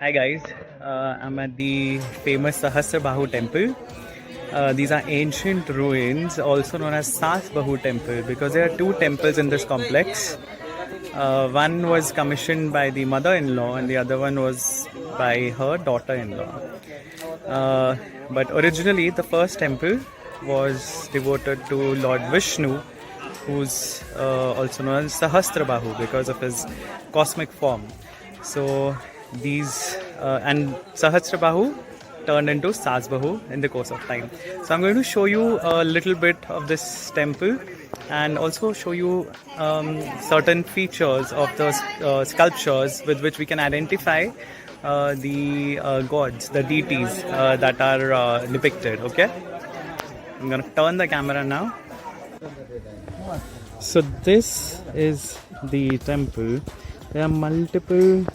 Hi guys, I'm at the famous Sahasrabahu temple. These are ancient ruins, also known as Sasbahu temple, because there are two temples in this complex. One was commissioned by the mother-in-law and the other one was by her daughter-in-law. But originally the first temple was devoted to Lord Vishnu, who's also known as Sahasrabahu because of his cosmic form. So these and Sahasrabahu turned into Sasbahu in the course of time. So I'm going to show you a little bit of this temple and also show you certain features of the sculptures with which we can identify the gods, the deities that are depicted. Okay, I'm going to turn the camera now. So this is the temple. There are multiple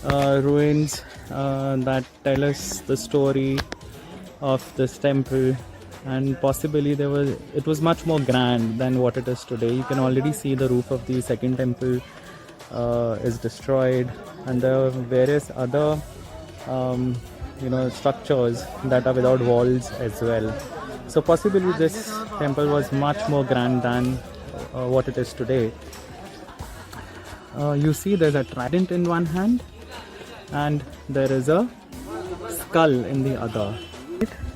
ruins that tell us the story of this temple, and possibly it was much more grand than what it is today. You can already see the roof of the second temple is destroyed, and there are various other structures that are without walls as well. So possibly this temple was much more grand than what it is today. You see there's a trident in one hand and there is a skull in the other.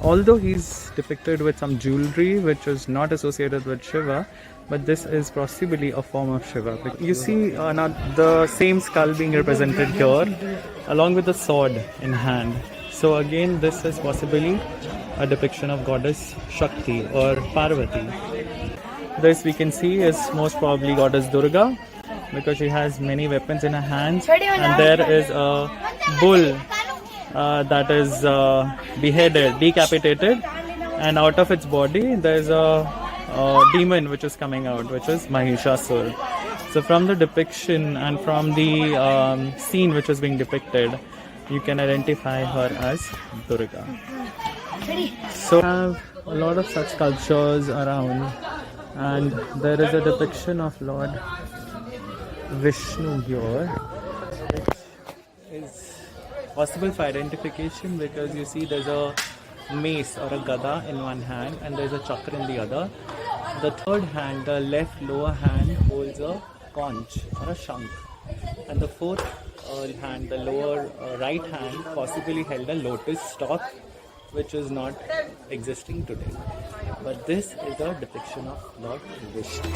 Although he's depicted with some jewelry which is not associated with Shiva, but this is possibly a form of Shiva. You see now the same skull being represented here along with the sword in hand. So again, this is possibly a depiction of goddess Shakti or Parvati. This we can see is most probably goddess Durga, because she has many weapons in her hands, and there is a bull that is beheaded, decapitated, and out of its body there is a demon which is coming out, which is Mahishasur. So from the depiction and from the scene which is being depicted, you can identify her as Durga. So we have a lot of such sculptures around, and there is a depiction of Lord Vishnu here, which is possible for identification because you see there's a mace or a gada in one hand and there's a chakra in the other. The third hand, the left lower hand, holds a conch or a shank, and the fourth hand, the lower right hand, possibly held a lotus stalk, which is not existing today. But this is a depiction of Lord Vishnu.